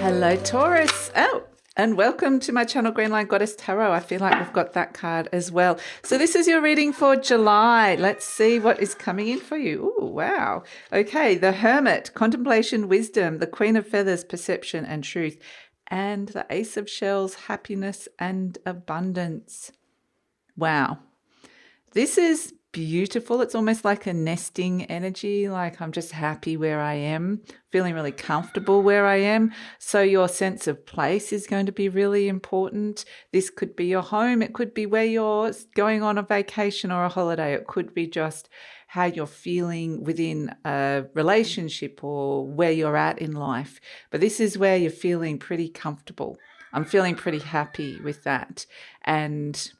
Hello, Taurus. Oh, and welcome to my channel, GreenLion Goddess Tarot. I feel like we've got that card as well. So this is your reading for July. Let's see what is coming in for you. Oh, wow. Okay, the Hermit, contemplation, wisdom, the Queen of Feathers, perception and truth, and the Ace of Shells, happiness and abundance. Wow. This is beautiful. It's almost like a nesting energy, like I'm just happy where I am, feeling really comfortable where I am. So your sense of place is going to be really important. This could be your home. It could be where you're going on a vacation or a holiday. It could be just how you're feeling within a relationship or where you're at in life. But this is where you're feeling pretty comfortable. I'm feeling pretty happy with that. And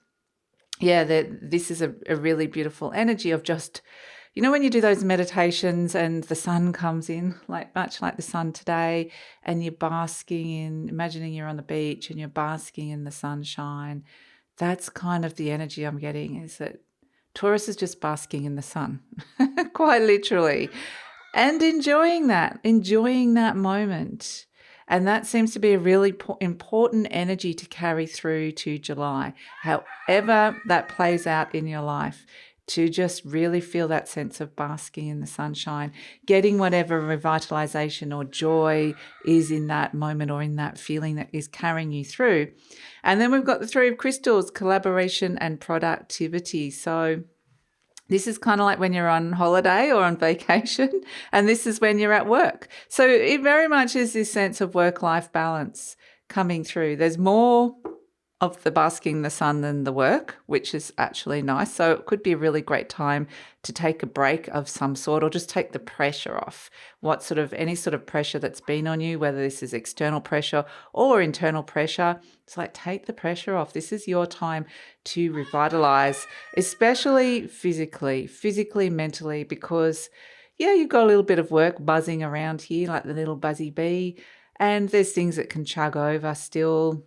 yeah, this is a really beautiful energy of just, you know, when you do those meditations and the sun comes in, like much like the sun today, and you're basking in, imagining you're on the beach and you're basking in the sunshine. That's kind of the energy I'm getting, is that Taurus is just basking in the sun, quite literally, and enjoying that moment. And that seems to be a really important energy to carry through to July, however that plays out in your life, to just really feel that sense of basking in the sunshine, getting whatever revitalization or joy is in that moment or in that feeling that is carrying you through. And then we've got the Three of Crystals, collaboration and productivity. So this is kind of like when you're on holiday or on vacation, and this is when you're at work. So it very much is this sense of work-life balance coming through. There's more of the basking in the sun than the work, which is actually nice. So it could be a really great time to take a break of some sort, or just take the pressure off. Any sort of pressure that's been on you, whether this is external pressure or internal pressure, it's like, take the pressure off. This is your time to revitalize, especially physically, mentally, because yeah, you've got a little bit of work buzzing around here, like the little buzzy bee, and there's things that can chug over still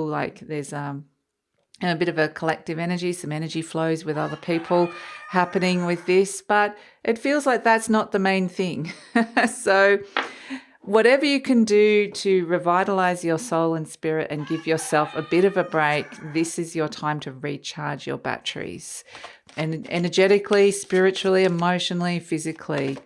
like there's a bit of a collective energy, some energy flows with other people happening with this, but it feels like that's not the main thing. So whatever you can do to revitalize your soul and spirit and give yourself a bit of a break, this is your time to recharge your batteries. And energetically, spiritually, emotionally, physically,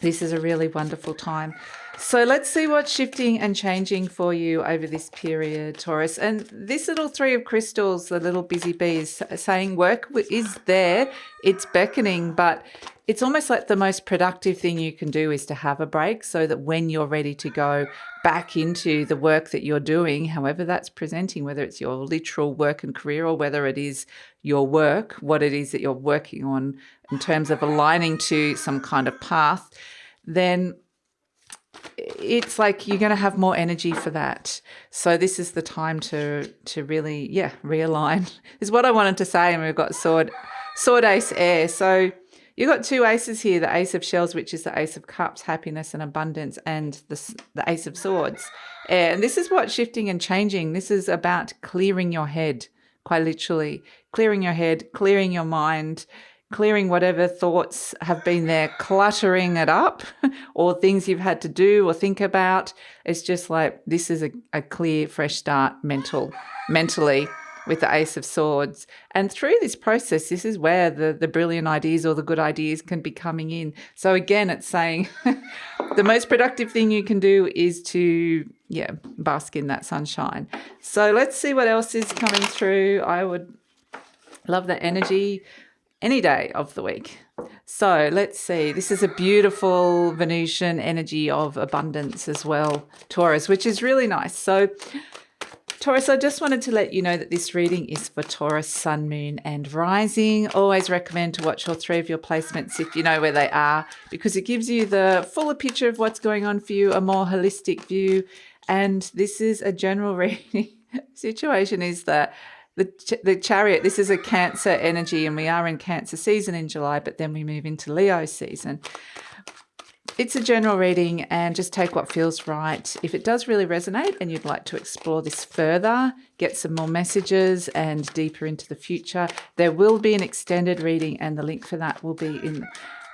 this is a really wonderful time. So let's see what's shifting and changing for you over this period, Taurus. And this little Three of Crystals, the little busy bee, is saying work is there, it's beckoning, but it's almost like the most productive thing you can do is to have a break, so that when you're ready to go back into the work that you're doing, however that's presenting, whether it's your literal work and career or whether it is your work, what it is that you're working on in terms of aligning to some kind of path, then it's like you're going to have more energy for that. So this is the time to really, realign is what I wanted to say. And we've got sword, ace, air. So you've got two aces here, the Ace of Shells, which is the Ace of Cups, happiness and abundance, and the Ace of Swords, air. And this is what's shifting and changing. This is about clearing your head, quite literally, clearing your head, clearing your mind, clearing whatever thoughts have been there, cluttering it up, or things you've had to do or think about. It's just like this is a clear, fresh start mentally with the Ace of Swords. And through this process, this is where the brilliant ideas or the good ideas can be coming in. So again, it's saying the most productive thing you can do is to, bask in that sunshine. So let's see what else is coming through. I would love that energy any day of the week. So let's see. This is a beautiful Venusian energy of abundance as well, Taurus, which is really nice. So Taurus, I just wanted to let you know that this reading is for Taurus, Sun, Moon and Rising. Always recommend to watch all three of your placements if you know where they are, because it gives you the fuller picture of what's going on for you, a more holistic view. And this is a general reading. Situation is that the Chariot, this is a Cancer energy, and we are in Cancer season in July, but then we move into Leo season. it's a general reading, and just take what feels right. If it does really resonate and you'd like to explore this further, get some more messages and deeper into the future, there will be an extended reading, and the link for that will be in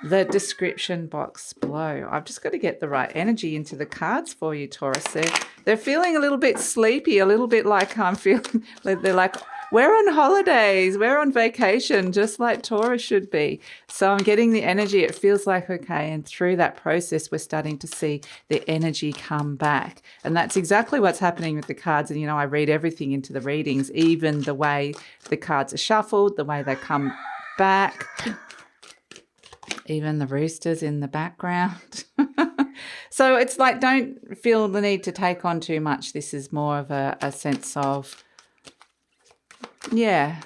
the description box below. I've just got to get the right energy into the cards for you, Taurus. They're feeling a little bit sleepy, a little bit like I'm feeling. They're like, we're on holidays, we're on vacation, just like Taurus should be. So I'm getting the energy. It feels like, okay, and through that process, we're starting to see the energy come back. And that's exactly what's happening with the cards. And, you know, I read everything into the readings, even the way the cards are shuffled, the way they come back. Even the roosters in the background. So it's like, don't feel the need to take on too much. This is more of a sense of, yeah,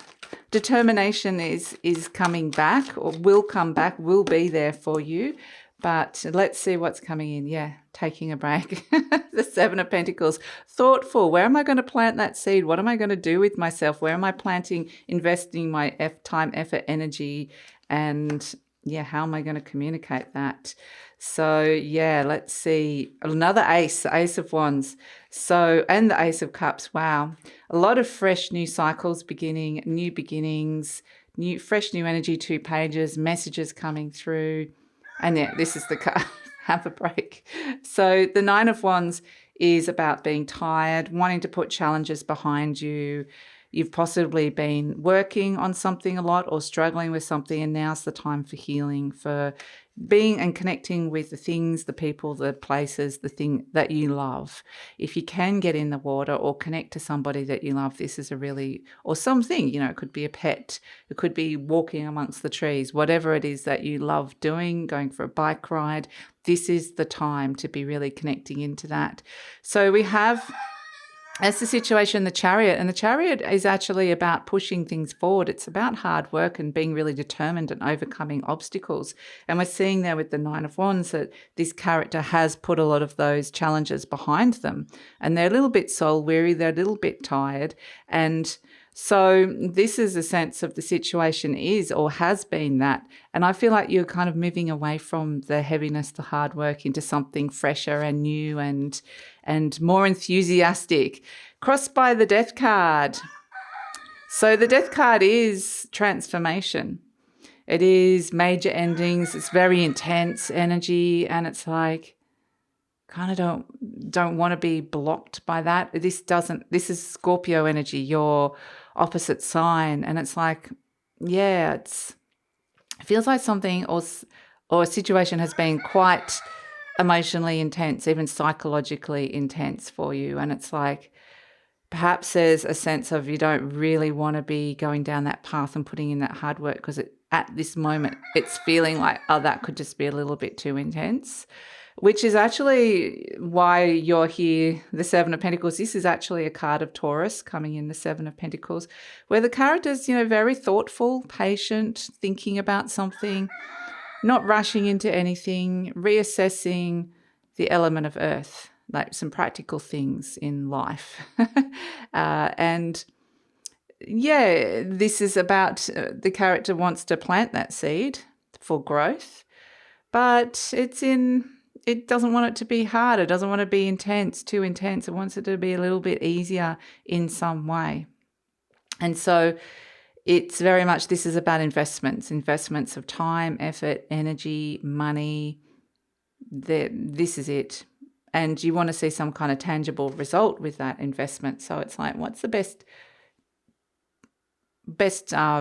determination is coming back, or will come back, will be there for you. But let's see what's coming in. Yeah, taking a break. The Seven of Pentacles. Thoughtful. Where am I going to plant that seed? What am I going to do with myself? Where am I planting, investing my time, effort, energy, and yeah, how am I going to communicate that? So yeah, let's see. Another ace, the Ace of Wands. So, and the Ace of Cups. Wow. A lot of fresh new cycles beginning, new beginnings, fresh new energy, 2 pages, messages coming through. And yeah, this is the card. Have a break. So the Nine of Wands is about being tired, wanting to put challenges behind you. You've possibly been working on something a lot or struggling with something, and now's the time for healing, for being and connecting with the things, the people, the places, the thing that you love. If you can get in the water or connect to somebody that you love, this is a really, or something, you know, it could be a pet, it could be walking amongst the trees, whatever it is that you love doing, going for a bike ride. This is the time to be really connecting into that. So we have, that's the situation, the Chariot. And the Chariot is actually about pushing things forward. It's about hard work and being really determined and overcoming obstacles. And we're seeing there with the Nine of Wands that this character has put a lot of those challenges behind them. And they're a little bit soul weary. They're a little bit tired. And so this is a sense of the situation is, or has been, that. And I feel like you're kind of moving away from the heaviness, the hard work, into something fresher and new and more enthusiastic. Crossed by the Death card. So the Death card is transformation. It is major endings. It's very intense energy, and it's like, kind of don't want to be blocked by that. This is Scorpio energy, your opposite sign, and it's like, yeah, it feels like something or a situation has been quite emotionally intense, even psychologically intense for you. And it's like, perhaps there's a sense of you don't really want to be going down that path and putting in that hard work, because at this moment it's feeling like, oh, that could just be a little bit too intense, which is actually why you're here. The Seven of Pentacles, this is actually a card of Taurus coming in, the Seven of Pentacles, where the character's, you know, very thoughtful, patient, thinking about something, not rushing into anything, reassessing the element of earth, like some practical things in life. And yeah, this is about the character wants to plant that seed for growth, but it doesn't want it to be hard. It doesn't want to be intense, too intense. It wants it to be a little bit easier in some way. And so it's very much, this is about investments of time, effort, energy, money. This is it. And you want to see some kind of tangible result with that investment. So it's like, what's the best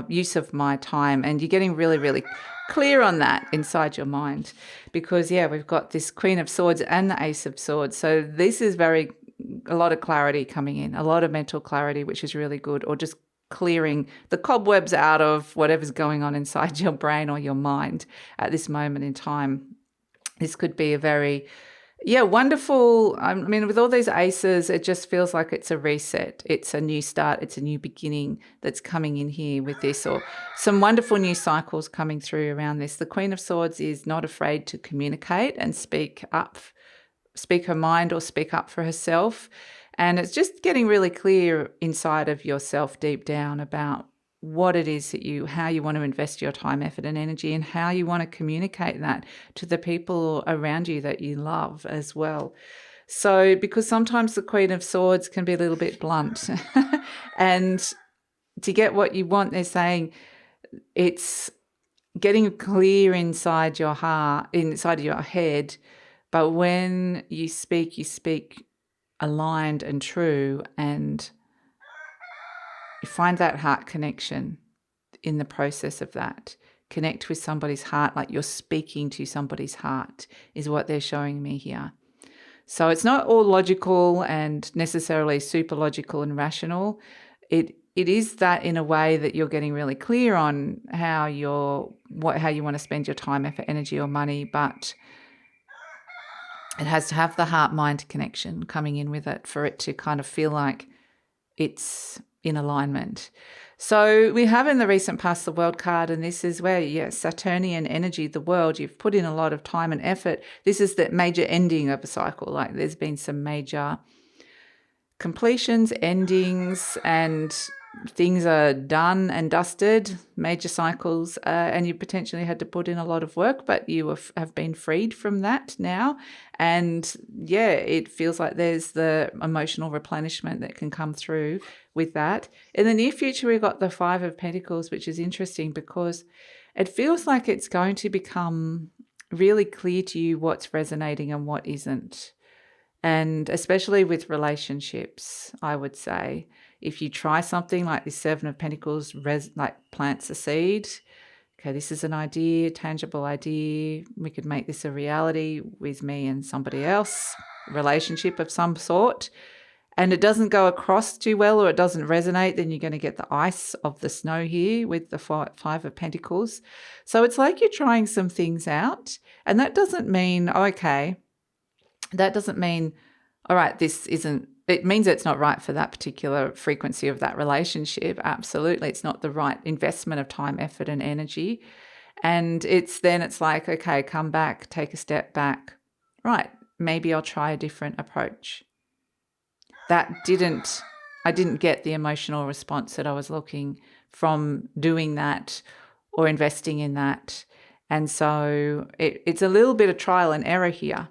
use of my time? And you're getting really, really clear on that inside your mind, because yeah, we've got this Queen of Swords and the Ace of Swords. So this is a lot of clarity coming in, a lot of mental clarity, which is really good, or just clearing the cobwebs out of whatever's going on inside your brain or your mind at this moment in time. This could be a very, yeah, wonderful. I mean, with all these aces, it just feels like it's a reset. It's a new start. It's a new beginning that's coming in here with this, or some wonderful new cycles coming through around this. The Queen of Swords is not afraid to communicate and speak her mind or speak up for herself. And it's just getting really clear inside of yourself deep down about what it is that how you want to invest your time, effort, and energy, and how you want to communicate that to the people around you that you love as well. So, because sometimes the Queen of Swords can be a little bit blunt, and to get what you want, they're saying it's getting clear inside your heart, inside your head. But when you speak aligned and true, and you find that heart connection in the process of that. Connect with somebody's heart, like you're speaking to somebody's heart, is what they're showing me here. So it's not all logical and necessarily super logical and rational. It is that in a way that you're getting really clear on how you want to spend your time, effort, energy, or money, but it has to have the heart-mind connection coming in with it for it to kind of feel like it's in alignment. So we have in the recent past the World card, and this is where, Saturnian energy, the world, you've put in a lot of time and effort. This is the major ending of a cycle. Like there's been some major completions, endings, and things are done and dusted, major cycles, and you potentially had to put in a lot of work, but you have been freed from that now. And it feels like there's the emotional replenishment that can come through with that. In the near future, we've got the Five of Pentacles, which is interesting because it feels like it's going to become really clear to you what's resonating and what isn't. And especially with relationships, I would say, if you try something like this Seven of Pentacles, like plants a seed. Okay, this is an idea, tangible idea. We could make this a reality with me and somebody else, relationship of some sort. And it doesn't go across too well, or it doesn't resonate, then you're going to get the ice of the snow here with the Five of Pentacles. So it's like you're trying some things out. And that doesn't mean, all right, it means it's not right for that particular frequency of that relationship. Absolutely. It's not the right investment of time, effort, and energy. And it's like, okay, come back, take a step back. Right. Maybe I'll try a different approach. I didn't get the emotional response that I was looking from doing that or investing in that. And so it's a little bit of trial and error here,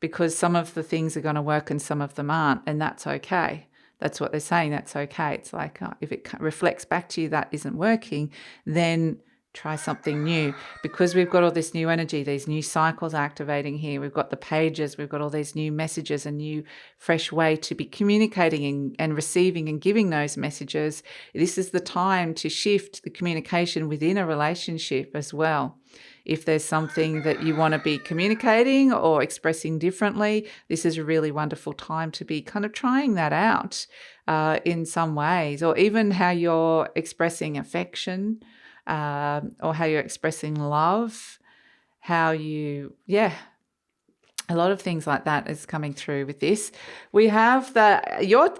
because some of the things are going to work and some of them aren't, and that's okay. That's what they're saying. That's okay. It's like if it reflects back to you that isn't working, then try something new, because we've got all this new energy, these new cycles activating here. We've got the pages, we've got all these new messages, a new fresh way to be communicating and receiving and giving those messages. This is the time to shift the communication within a relationship as well. If there's something that you want to be communicating or expressing differently, this is a really wonderful time to be kind of trying that out in some ways, or even how you're expressing affection, or how you're expressing love, a lot of things like that is coming through with this. We have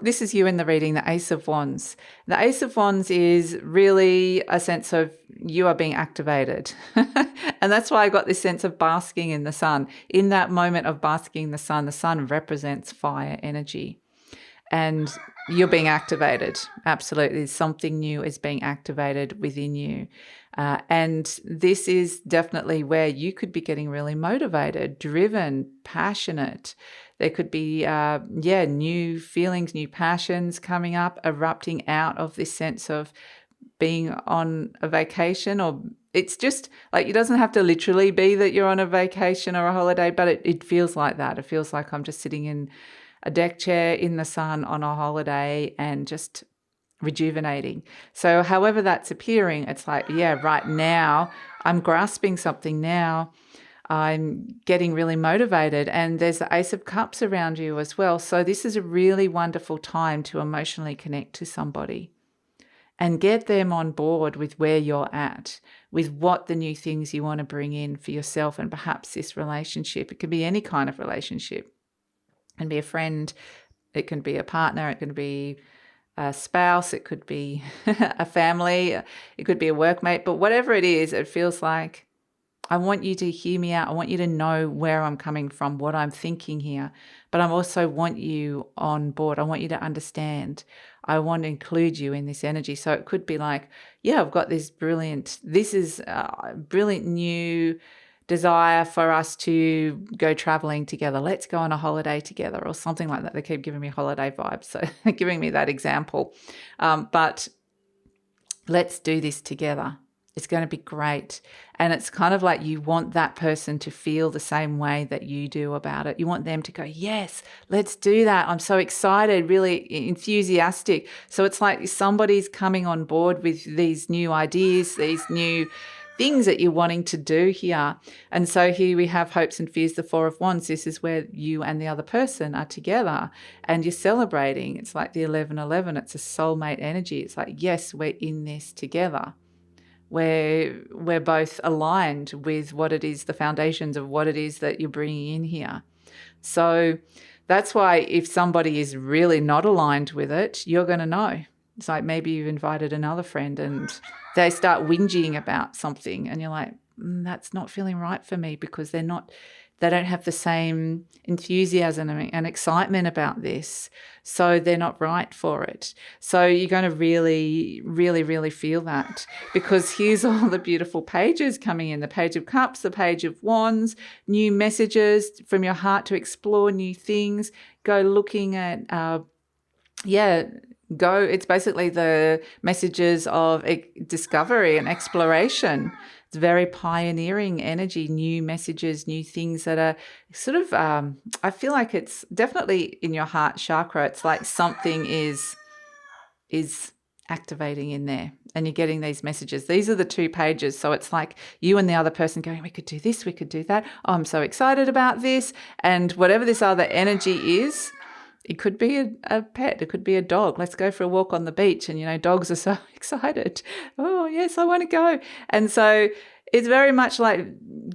this is you in the reading, the Ace of Wands. The Ace of Wands is really a sense of you are being activated. And that's why I got this sense of basking in the sun. In that moment of basking in the sun represents fire energy. And you're being activated. Absolutely. Something new is being activated within you. And this is definitely where you could be getting really motivated, driven, passionate. There could be, new feelings, new passions coming up, erupting out of this sense of being on a vacation. Or it's just like, it doesn't have to literally be that you're on a vacation or a holiday, but it feels like that. It feels like I'm just sitting in a deck chair in the sun on a holiday and just rejuvenating. So however that's appearing, it's like, right now I'm grasping something now. I'm getting really motivated, and there's the Ace of Cups around you as well. So this is a really wonderful time to emotionally connect to somebody and get them on board with where you're at, with what the new things you want to bring in for yourself and perhaps this relationship. It could be any kind of relationship. It can be a friend, it can be a partner, it can be a spouse, it could be a family, it could be a workmate, but whatever it is, it feels like I want you to hear me out. I want you to know where I'm coming from, what I'm thinking here, but I also want you on board. I want you to understand. I want to include you in this energy. So it could be like, yeah, I've got this brilliant new desire for us to go traveling together. Let's go on a holiday together or something like that. They keep giving me holiday vibes. So they're giving me that example. But let's do this together. It's going to be great. And it's kind of like you want that person to feel the same way that you do about it. You want them to go, yes, let's do that. I'm so excited, really enthusiastic. So it's like somebody's coming on board with these new ideas, these new things that you're wanting to do here. And so here we have hopes and fears, the Four of Wands. This is where you and the other person are together and you're celebrating. It's like the 1111. It's a soulmate energy. It's like, yes, we're in this together. We're both aligned with what it is, the foundations of what it is that you're bringing in here. So that's why if somebody is really not aligned with it, you're going to know. It's like maybe you've invited another friend and they start whinging about something and you're like, that's not feeling right for me because they don't have the same enthusiasm and excitement about this. So they're not right for it. So you're going to really, really, really feel that because here's all the beautiful pages coming in. The Page of Cups, the Page of Wands, new messages from your heart to explore new things. Go looking at, it's basically the messages of discovery and exploration. It's very pioneering energy, new messages, new things that are sort of, I feel like it's definitely in your heart chakra. It's like something is activating in there and you're getting these messages. These are the two pages. So it's like you and the other person going, we could do this, we could do that. Oh, I'm so excited about this. And whatever this other energy is, it could be a pet. It could be a dog. Let's go for a walk on the beach. And, dogs are so excited. Oh, yes, I want to go. And so it's very much like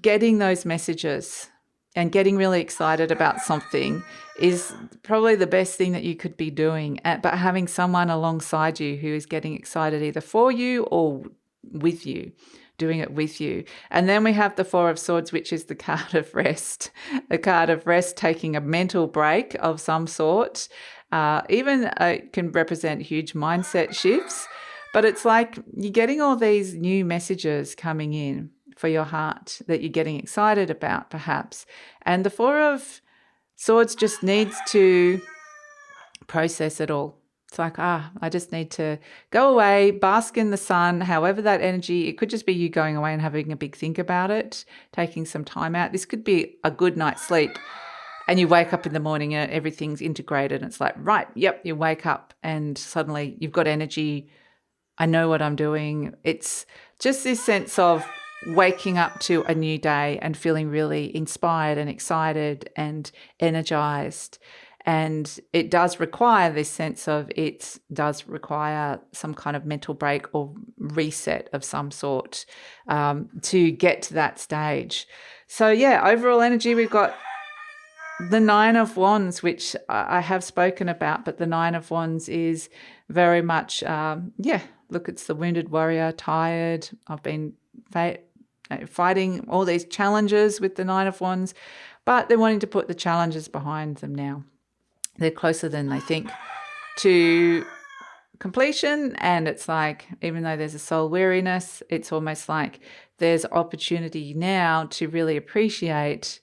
getting those messages and getting really excited about something is probably the best thing that you could be doing. But having someone alongside you who is getting excited either for you or with you, doing it with you. And then we have the Four of Swords, which is the card of rest, a card of rest, taking a mental break of some sort. It can represent huge mindset shifts, but it's like you're getting all these new messages coming in for your heart that you're getting excited about, perhaps. And the Four of Swords just needs to process it all. It's like, I just need to go away, bask in the sun, however that energy, it could just be you going away and having a big think about it, taking some time out. This could be a good night's sleep and you wake up in the morning and everything's integrated and it's like, right, yep, you wake up and suddenly you've got energy. I know what I'm doing. It's just this sense of waking up to a new day and feeling really inspired and excited and energized. And it does require this sense of, it does require some kind of mental break or reset of some sort to get to that stage. So yeah, overall energy, we've got the Nine of Wands, which I have spoken about, but the Nine of Wands is very much, look, it's the wounded warrior, tired. I've been fighting all these challenges with the Nine of Wands, but they're wanting to put the challenges behind them now. They're closer than they think to completion. And it's like, even though there's a soul weariness, it's almost like there's opportunity now to really appreciate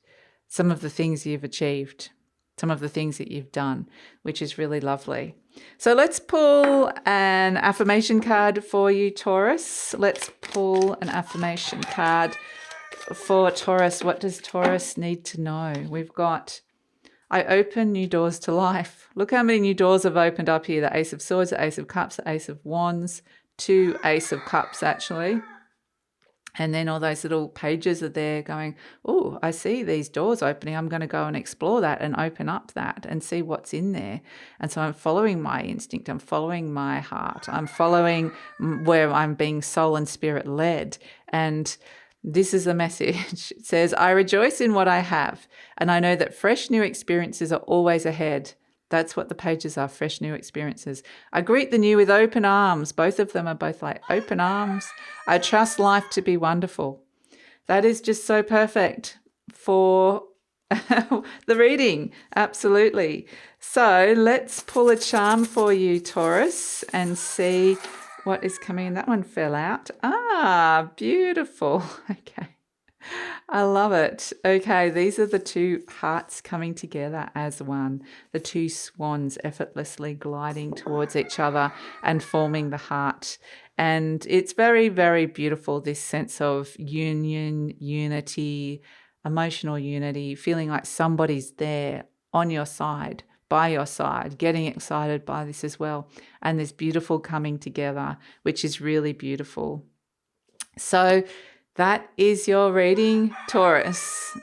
some of the things you've achieved, some of the things that you've done, which is really lovely. So let's pull an affirmation card for you, Taurus. Let's pull an affirmation card for Taurus. What does Taurus need to know? We've got, I open new doors to life. Look how many new doors have opened up here. The Ace of Swords, the Ace of Cups, the Ace of Wands, 2 Ace of Cups actually. And then all those little pages are there going, oh, I see these doors opening. I'm going to go and explore that and open up that and see what's in there. And so I'm following my instinct. I'm following my heart. I'm following where I'm being soul and spirit led. And this is the message. It says, I rejoice in what I have, and I know that fresh new experiences are always ahead. That's what the pages are, fresh new experiences. I greet the new with open arms. Both of them are both like open arms. I trust life to be wonderful. That is just so perfect for The reading, absolutely. So let's pull a charm for you, Taurus, and see what is coming. That one fell out. Ah, beautiful. Okay. I love it. Okay, these are the two hearts coming together as one, the two swans effortlessly gliding towards each other and forming the heart. And it's very, very beautiful, this sense of union, unity, emotional unity, feeling like somebody's there on your side, by your side, getting excited by this as well. And this beautiful coming together, which is really beautiful. So that is your reading, Taurus.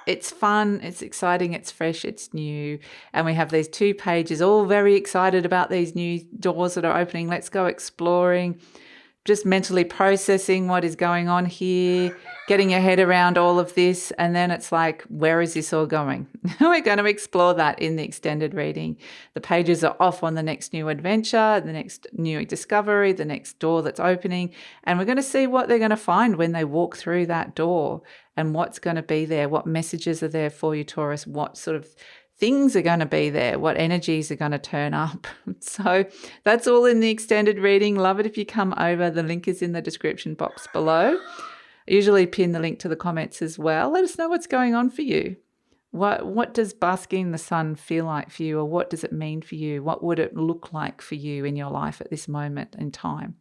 It's fun, it's exciting, it's fresh, it's new. And we have these 2 pages, all very excited about these new doors that are opening. Let's go exploring, just mentally processing what is going on here, getting your head around all of this. And then it's like, where is this all going? We're going to explore that in the extended reading. The pages are off on the next new adventure, the next new discovery, the next door that's opening. And we're going to see what they're going to find when they walk through that door and what's going to be there, what messages are there for you, Taurus, what sort of things are going to be there, what energies are going to turn up. So that's all in the extended reading. Love it if you come over. The link is in the description box below. I usually pin the link to the comments as well. Let us know what's going on for you. What does basking in the sun feel like for you, or what does it mean for you? What would it look like for you in your life at this moment in time?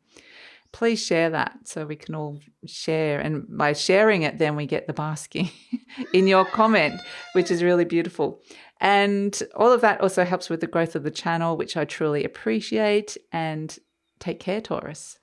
Please share that so we can all share. And by sharing it, then we get the basking in your comment, which is really beautiful. And all of that also helps with the growth of the channel, which I truly appreciate. And take care, Taurus.